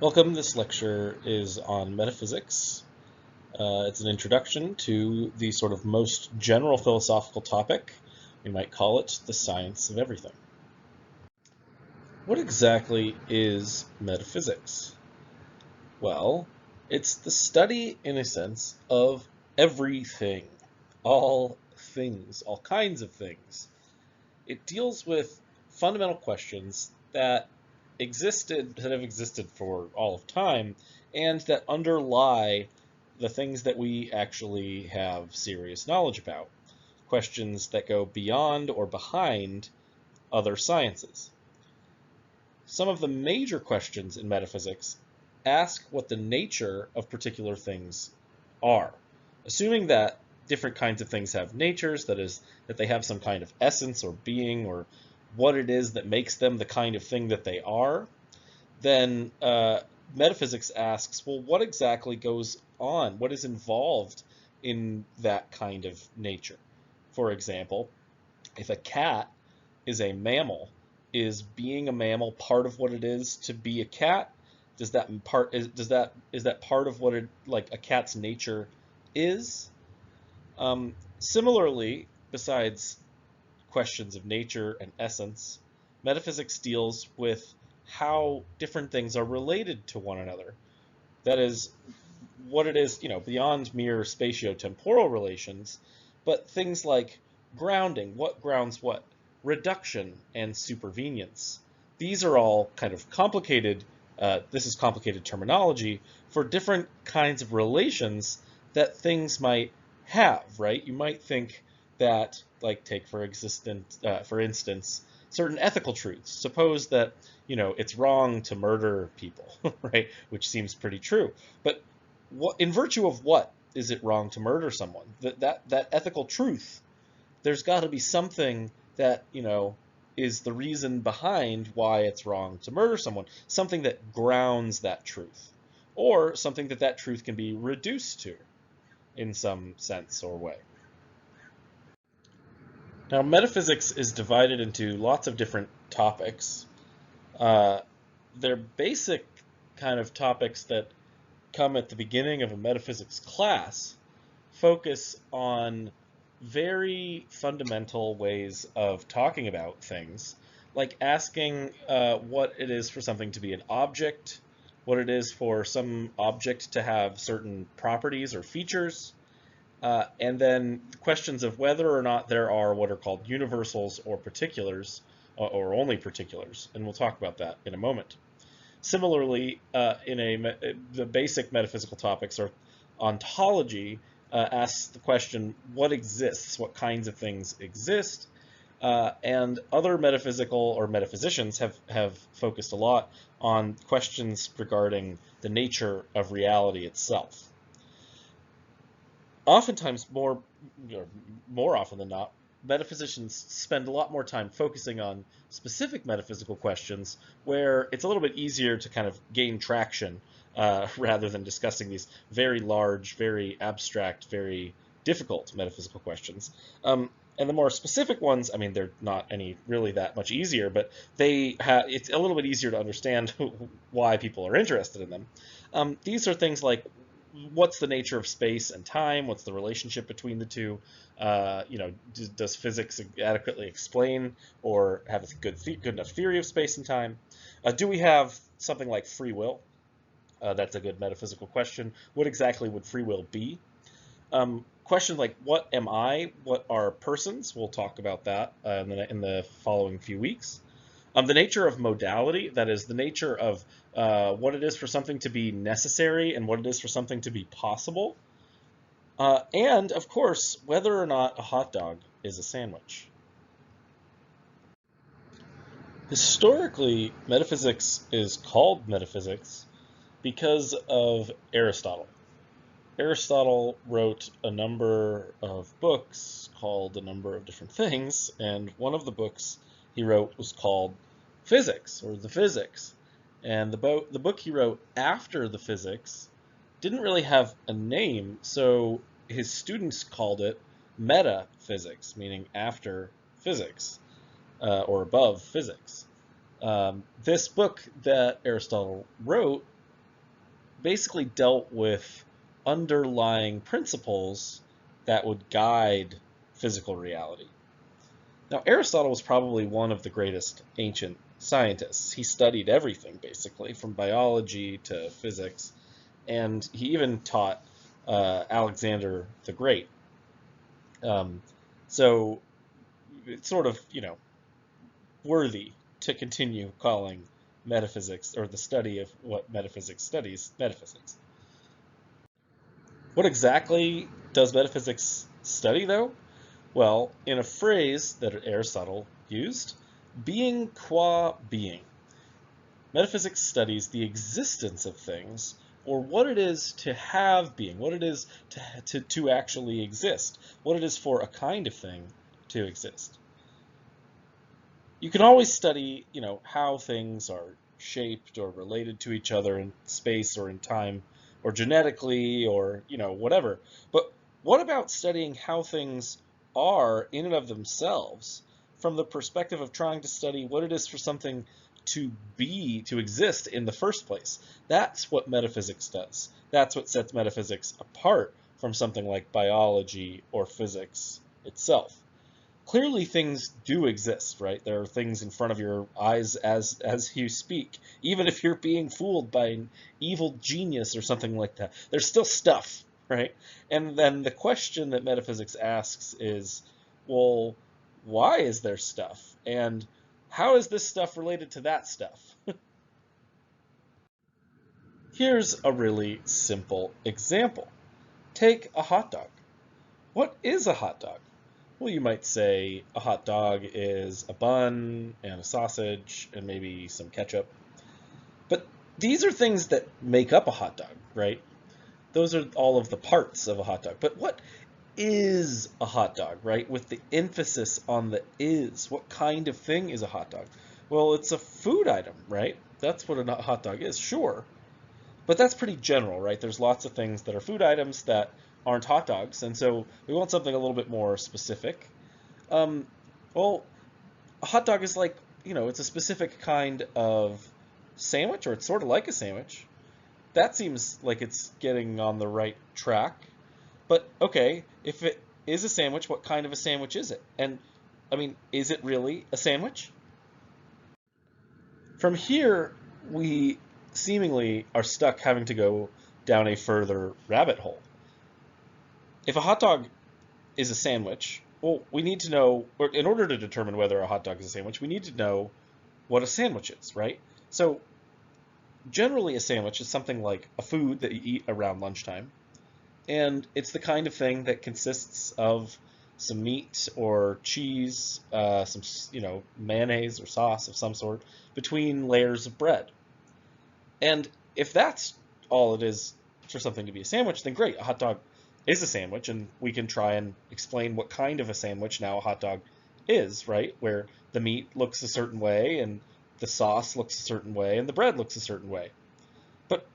Welcome. This lecture is on metaphysics. It's an introduction to the sort of most general philosophical topic. We might call it the science of everything. What exactly is metaphysics? Well, it's the study, in a sense, of everything, all things, all kinds of things. It deals with fundamental questions that have existed for all of time, and that underlie the things that we actually have serious knowledge about. Questions that go beyond or behind other sciences. Some of the major questions in metaphysics ask what the nature of particular things are, assuming that different kinds of things have natures, that is, that they have some kind of essence or being, or what it is that makes them the kind of thing that they are. Then metaphysics asks, well, what exactly goes on? What is involved in that kind of nature? For example, if a cat is a mammal, is being a mammal part of what it is to be a cat? Is that part of what it, like, a cat's nature is? Similarly, besides questions of nature and essence, metaphysics deals with how different things are related to one another. That is, what it is, beyond mere spatio-temporal relations, but things like grounding, what grounds what, reduction, and supervenience. These are all kind of complicated, this is complicated terminology for different kinds of relations that things might have, right? You might think that, like, take for instance, certain ethical truths. Suppose that, it's wrong to murder people, right? Which seems pretty true. But in virtue of what is it wrong to murder someone? That ethical truth, there's got to be something that, is the reason behind why it's wrong to murder someone, something that grounds that truth, or something that truth can be reduced to in some sense or way. Now, metaphysics is divided into lots of different topics. Uh, they're basic kind of topics that come at the beginning of a metaphysics class, focus on very fundamental ways of talking about things, like asking what it is for something to be an object, what it is for some object to have certain properties or features, and then questions of whether or not there are what are called universals or particulars, or only particulars, and we'll talk about that in a moment. Similarly, the basic metaphysical topics are ontology, asks the question, what exists, what kinds of things exist, and other metaphysical or metaphysicians have focused a lot on questions regarding the nature of reality itself. Oftentimes, more often than not, metaphysicians spend a lot more time focusing on specific metaphysical questions where it's a little bit easier to kind of gain traction, rather than discussing these very large, very abstract, very difficult metaphysical questions. And the more specific ones, I mean, they're not any really that much easier, but it's a little bit easier to understand why people are interested in them. These are things like, what's the nature of space and time? What's the relationship between the two? Does physics adequately explain or have a good enough theory of space and time? Do we have something like free will? That's a good metaphysical question. What exactly would free will be? Questions like, what am I? What are persons? We'll talk about that in the following few weeks. The nature of modality, that is, the nature of what it is for something to be necessary and what it is for something to be possible. And, of course, whether or not a hot dog is a sandwich. Historically, metaphysics is called metaphysics because of Aristotle. Aristotle wrote a number of books called a number of different things, and one of the books he wrote was called Physics, or the Physics. And the book he wrote after the Physics didn't really have a name, so his students called it Metaphysics, meaning after physics, or above physics. This book that Aristotle wrote basically dealt with underlying principles that would guide physical reality. Now, Aristotle was probably one of the greatest ancient scientists. He studied everything, basically, from biology to physics, and he even taught Alexander the Great. Um, so it's sort of, worthy to continue calling metaphysics, or the study of what metaphysics studies, metaphysics. What exactly does metaphysics study, though? Well, in a phrase that Aristotle used, being qua being. Metaphysics studies the existence of things, or what it is to have being, what it is to actually exist, what it is for a kind of thing to exist. You can always study, how things are shaped or related to each other in space or in time, or genetically, or, whatever. But what about studying how things are in and of themselves from the perspective of trying to study what it is for something to be, to exist in the first place? That's what metaphysics does. That's what sets metaphysics apart from something like biology or physics itself. Clearly things do exist, right? There are things in front of your eyes as you speak. Even if you're being fooled by an evil genius or something like that, there's still stuff, right? And then the question that metaphysics asks is, well, why is there stuff? And how is this stuff related to that stuff? Here's a really simple example. Take a hot dog. What is a hot dog? Well, you might say a hot dog is a bun and a sausage and maybe some ketchup. But these are things that make up a hot dog, right? Those are all of the parts of a hot dog. But what is a hot dog, right? With the emphasis on the is. What kind of thing is a hot dog? Well, it's a food item, right? That's what a hot dog is, sure. But that's pretty general, right? There's lots of things that are food items that aren't hot dogs, and so we want something a little bit more specific. Um, well, a hot dog is like, it's a specific kind of sandwich, or it's sort of like a sandwich. That seems like it's getting on the right track. But okay, if it is a sandwich, what kind of a sandwich is it? And I mean, is it really a sandwich? From here, we seemingly are stuck having to go down a further rabbit hole. If a hot dog is a sandwich, well, we need to know, or in order to determine whether a hot dog is a sandwich, we need to know what a sandwich is, right? So generally a sandwich is something like a food that you eat around lunchtime, and it's the kind of thing that consists of some meat or cheese, some, mayonnaise or sauce of some sort between layers of bread. And if that's all it is for something to be a sandwich, then great, a hot dog is a sandwich, and we can try and explain what kind of a sandwich now a hot dog is, right? Where the meat looks a certain way, and the sauce looks a certain way, and the bread looks a certain way. But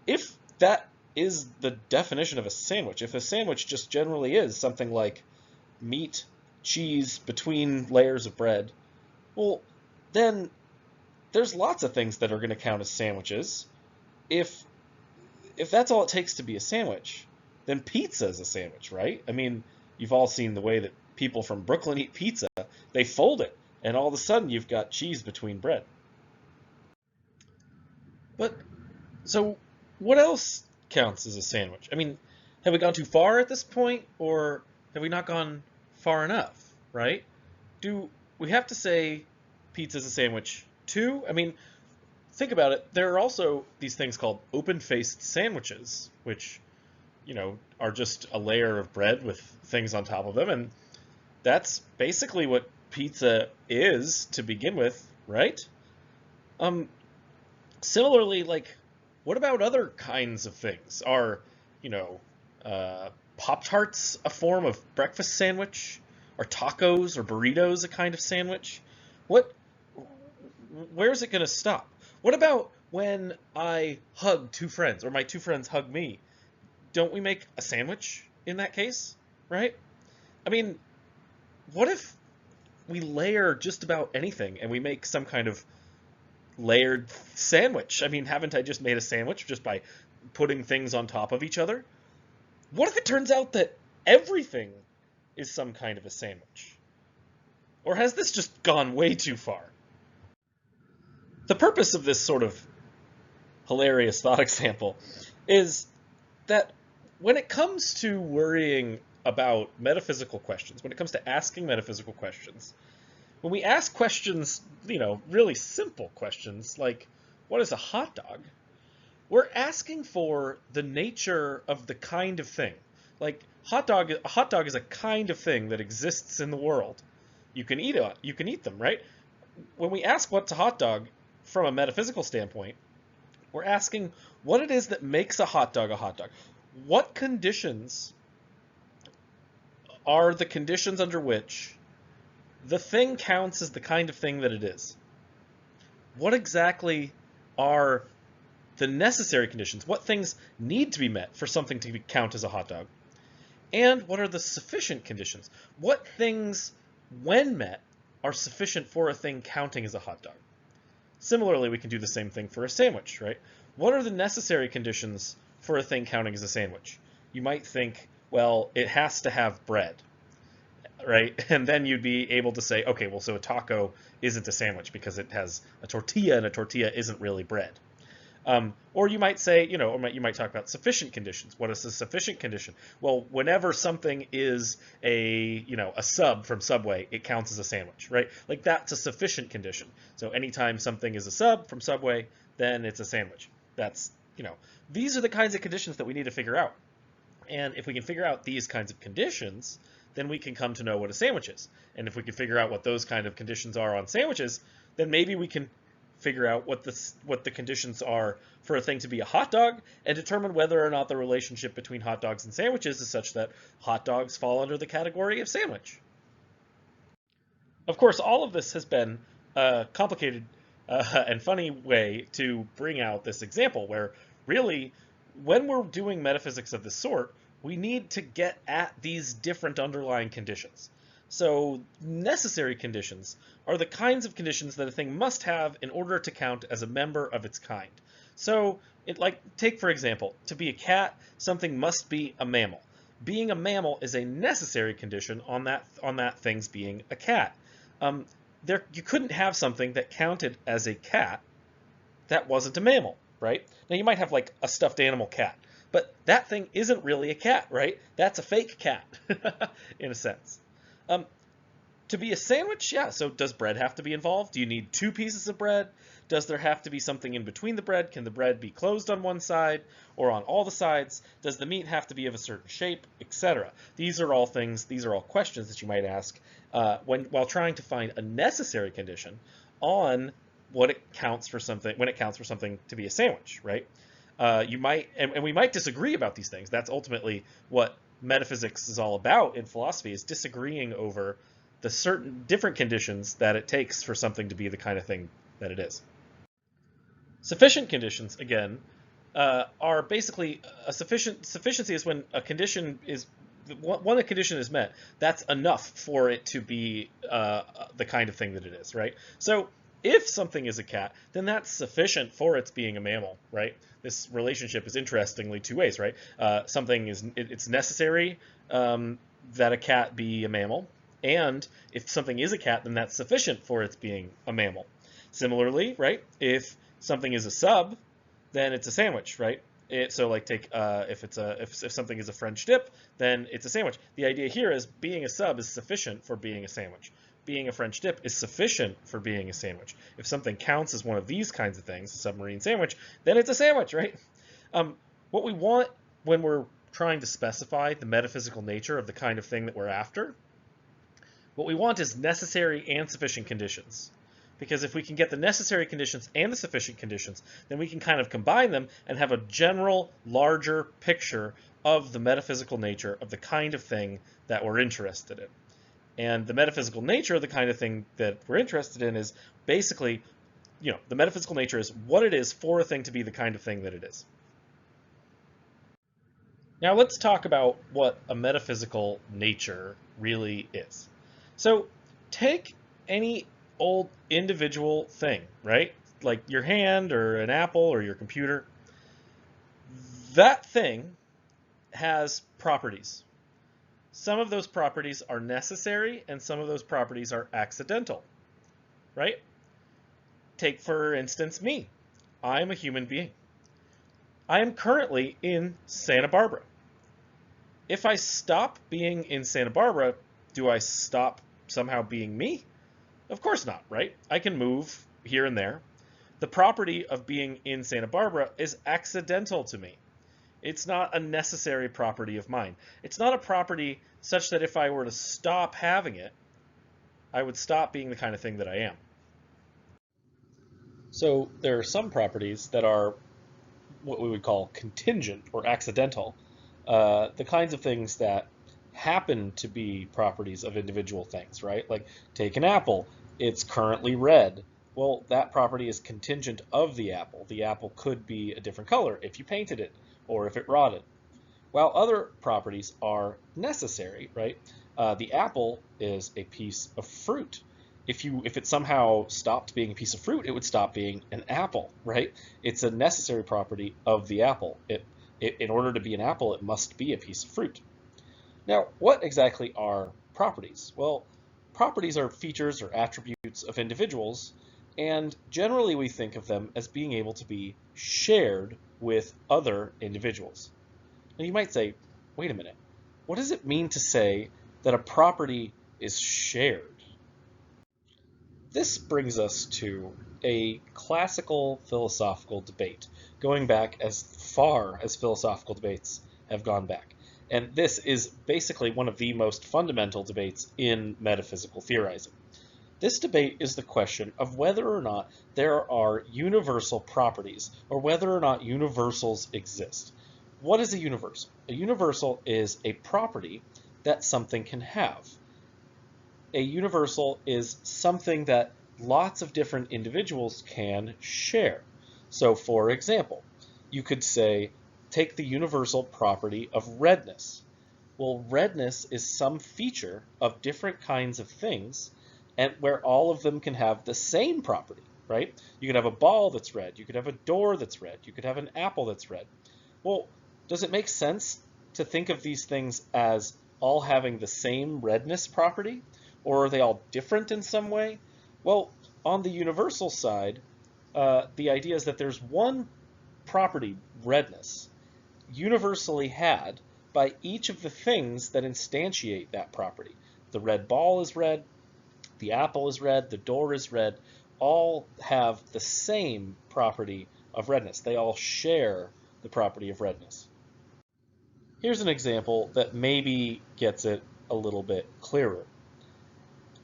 if that is the definition of a sandwich, if a sandwich just generally is something like meat, cheese between layers of bread, well, then there's lots of things that are going to count as sandwiches. If that's all it takes to be a sandwich, then pizza is a sandwich, right? I mean, you've all seen the way that people from Brooklyn eat pizza. They fold it, and all of a sudden you've got cheese between bread. But, so, what else counts as a sandwich? I mean, have we gone too far at this point, or have we not gone far enough, right? Do we have to say pizza is a sandwich too? I mean, think about it. There are also these things called open-faced sandwiches, which, are just a layer of bread with things on top of them, and that's basically what pizza is to begin with, right? Um, Similarly, like, what about other kinds of things? Are, you know, Pop-Tarts a form of breakfast sandwich? Are tacos or burritos a kind of sandwich? What, where's it going to stop? What about when I hug two friends, or my two friends hug me? Don't we make a sandwich in that case, right? I mean, what if we layer just about anything and we make some kind of layered sandwich. I mean, haven't I just made a sandwich just by putting things on top of each other? What if it turns out that everything is some kind of a sandwich? Or has this just gone way too far? The purpose of this sort of hilarious thought example is that when it comes to worrying about metaphysical questions, when it comes to asking metaphysical questions, when we ask questions, really simple questions like, what is a hot dog? We're asking for the nature of the kind of thing. Like, a hot dog is a kind of thing that exists in the world. You can eat it, you can eat them, right? When we ask what's a hot dog from a metaphysical standpoint, we're asking what it is that makes a hot dog a hot dog. What conditions are the conditions under which the thing counts as the kind of thing that it is? What exactly are the necessary conditions? What things need to be met for something to count as a hot dog? And what are the sufficient conditions? What things, when met, are sufficient for a thing counting as a hot dog? Similarly, we can do the same thing for a sandwich, right? What are the necessary conditions for a thing counting as a sandwich? You might think, well, it has to have bread, right? And then you'd be able to say, okay, well, so a taco isn't a sandwich because it has a tortilla, and a tortilla isn't really bread. Or you might say, or you might talk about sufficient conditions. What is a sufficient condition? Well, whenever something is a sub from Subway, it counts as a sandwich, right? Like, that's a sufficient condition. So anytime something is a sub from Subway, then it's a sandwich. That's, these are the kinds of conditions that we need to figure out. And if we can figure out these kinds of conditions, then we can come to know what a sandwich is. And if we can figure out what those kind of conditions are on sandwiches, then maybe we can figure out what the conditions are for a thing to be a hot dog, and determine whether or not the relationship between hot dogs and sandwiches is such that hot dogs fall under the category of sandwich. Of course, all of this has been a complicated and funny way to bring out this example where really, when we're doing metaphysics of this sort, we need to get at these different underlying conditions. So necessary conditions are the kinds of conditions that a thing must have in order to count as a member of its kind. So, take for example, to be a cat, something must be a mammal. Being a mammal is a necessary condition on that thing's being a cat. You couldn't have something that counted as a cat that wasn't a mammal, right? Now you might have like a stuffed animal cat, but that thing isn't really a cat, right? That's a fake cat, in a sense. To be a sandwich, yeah, so does bread have to be involved? Do you need two pieces of bread? Does there have to be something in between the bread? Can the bread be closed on one side or on all the sides? Does the meat have to be of a certain shape, etc.? These are all questions that you might ask while trying to find a necessary condition on when it counts for something to be a sandwich, right? We might disagree about these things. That's ultimately what metaphysics is all about in philosophy, is disagreeing over the certain different conditions that it takes for something to be the kind of thing that it is. Sufficient conditions, again, are basically sufficiency is when a condition is met, that's enough for it to be the kind of thing that it is, right? So if something is a cat, then that's sufficient for its being a mammal, right? This relationship is interestingly two ways, right? It's necessary that a cat be a mammal, and if something is a cat, then that's sufficient for its being a mammal. Similarly, right? If something is a sub, then it's a sandwich, right? If something is a French dip, then it's a sandwich. The idea here is being a sub is sufficient for being a sandwich. Being a French dip is sufficient for being a sandwich. If something counts as one of these kinds of things, a submarine sandwich, then it's a sandwich, right? What we want when we're trying to specify the metaphysical nature of the kind of thing that we're after, what we want is necessary and sufficient conditions. Because if we can get the necessary conditions and the sufficient conditions, then we can kind of combine them and have a general, larger picture of the metaphysical nature of the kind of thing that we're interested in. And the metaphysical nature of the kind of thing that we're interested in is basically, the metaphysical nature is what it is for a thing to be the kind of thing that it is. Now let's talk about what a metaphysical nature really is. So take any old individual thing, right? like your hand or an apple or your computer, that thing has properties. Some of those properties are necessary and some of those properties are accidental, right? Take, for instance, me. I'm a human being. I am currently in Santa Barbara. If I stop being in Santa Barbara, do I stop somehow being me? Of course not, right? I can move here and there. The property of being in Santa Barbara is accidental to me. It's not a necessary property of mine. It's not a property such that if I were to stop having it, I would stop being the kind of thing that I am. So there are some properties that are what we would call contingent or accidental, the kinds of things that happen to be properties of individual things, right? Like take an apple, it's currently red. Well, that property is contingent of the apple. The apple could be a different color if you painted it or if it rotted. While other properties are necessary, right? The apple is a piece of fruit. If it somehow stopped being a piece of fruit, it would stop being an apple, right? It's a necessary property of the apple. In order to be an apple, it must be a piece of fruit. Now, what exactly are properties? Well, properties are features or attributes of individuals, and generally we think of them as being able to be shared with other individuals. Now you might say, wait a minute, what does it mean to say that a property is shared? This brings us to a classical philosophical debate, going back as far as philosophical debates have gone back. And this is basically one of the most fundamental debates in metaphysical theorizing. This debate is the question of whether or not there are universal properties, or whether or not universals exist. What is a universal? A universal is a property that something can have. A universal is something that lots of different individuals can share. So for example, you could say, take the universal property of redness. Well, redness is some feature of different kinds of things, and where all of them can have the same property, right? You could have a ball that's red, you could have a door that's red, you could have an apple that's red. Well, does it make sense to think of these things as all having the same redness property? Or are they all different in some way? Well, on the universal side, the idea is that there's one property, redness, universally had by each of the things that instantiate that property. The red ball is red, the apple is red, the door is red, all have the same property of redness. They all share the property of redness. Here's an example that maybe gets it a little bit clearer.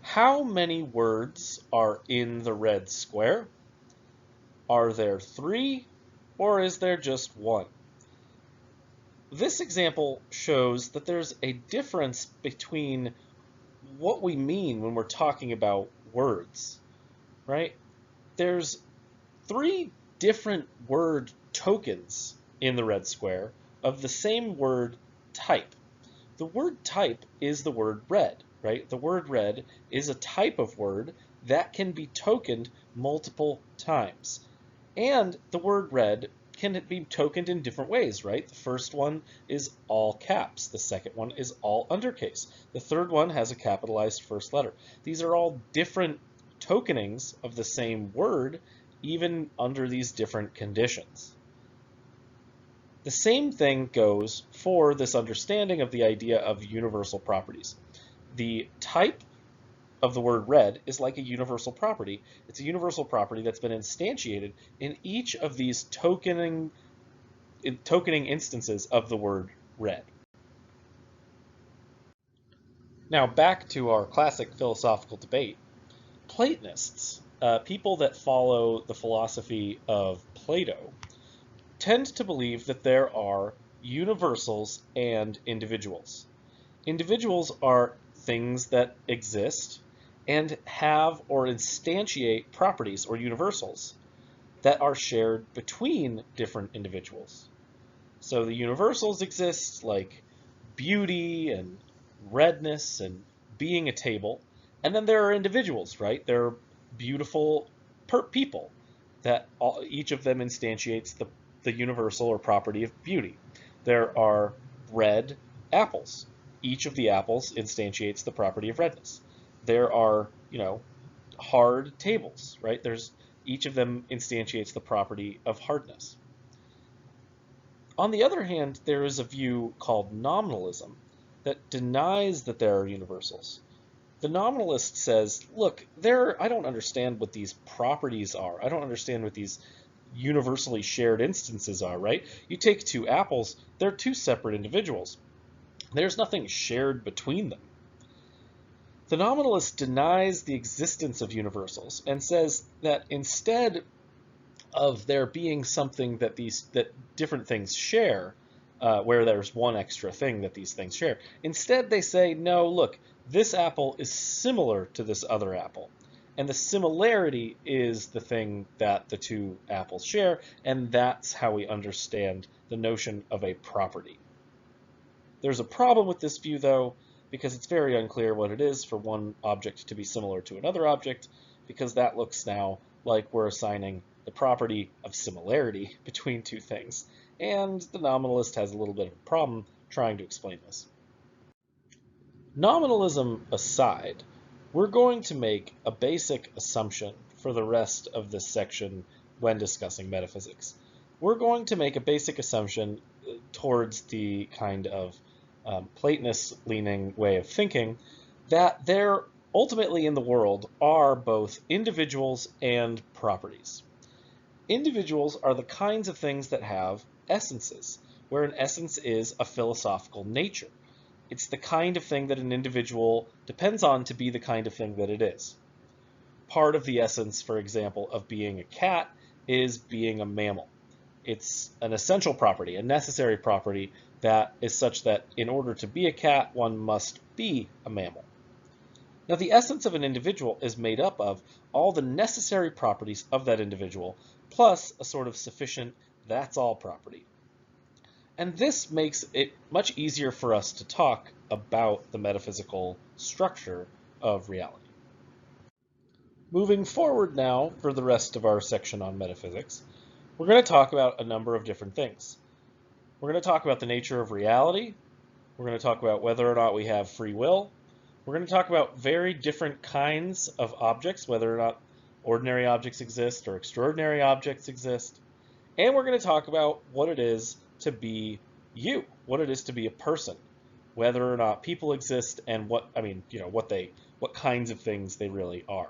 How many words are in the red square? Are there 3, or is there just 1? This example shows that there's a difference between what we mean when we're talking about words, right? There's 3 different word tokens in the red square of the same word type. The word type is the word red, right? The word red is a type of word that can be tokened multiple times. And the word red can be tokened in different ways, right? The first one is all caps. The second one is all undercase. The third one has a capitalized first letter. These are all different tokenings of the same word, even under these different conditions. The same thing goes for this understanding of the idea of universal properties. The type of the word red is like a universal property. It's a universal property that's been instantiated in each of these tokening instances of the word red. Now back to our classic philosophical debate. Platonists, people that follow the philosophy of Plato, tend to believe that there are universals and individuals. Individuals are things that exist and have or instantiate properties or universals that are shared between different individuals. So the universals exist like beauty and redness and being a table, and then there are individuals, right? They're beautiful people. that each of them instantiates the universal or property of beauty. There are red apples. Each of the apples instantiates the property of redness. There are, hard tables, right? Each of them instantiates the property of hardness. On the other hand, there is a view called nominalism that denies that there are universals. The nominalist says, look, I don't understand what these properties are. I don't understand what these universally shared instances are, right? You take two apples, they're two separate individuals. There's nothing shared between them. The nominalist denies the existence of universals and says that instead of there being something that different things share, where there's one extra thing that these things share, instead they say, no, look, this apple is similar to this other apple. And the similarity is the thing that the two apples share, and that's how we understand the notion of a property. There's a problem with this view, though, because it's very unclear what it is for one object to be similar to another object, because that looks now like we're assigning the property of similarity between two things, and the nominalist has a little bit of a problem trying to explain this. Nominalism aside, we're going to make a basic assumption for the rest of this section when discussing metaphysics. We're going to make a basic assumption towards the kind of Platonist-leaning way of thinking that there ultimately in the world are both individuals and properties. Individuals are the kinds of things that have essences, where an essence is a philosophical nature. It's the kind of thing that an individual depends on to be the kind of thing that it is. Part of the essence, for example, of being a cat is being a mammal. It's an essential property, a necessary property that is such that in order to be a cat, one must be a mammal. Now, the essence of an individual is made up of all the necessary properties of that individual, plus a sort of sufficient that's all property. And this makes it much easier for us to talk about the metaphysical structure of reality. Moving forward now for the rest of our section on metaphysics, we're going to talk about a number of different things. We're going to talk about the nature of reality. We're going to talk about whether or not we have free will. We're going to talk about very different kinds of objects, whether or not ordinary objects exist or extraordinary objects exist. And we're going to talk about what it is to be you, what it is to be a person, whether or not people exist and what kinds of things they really are.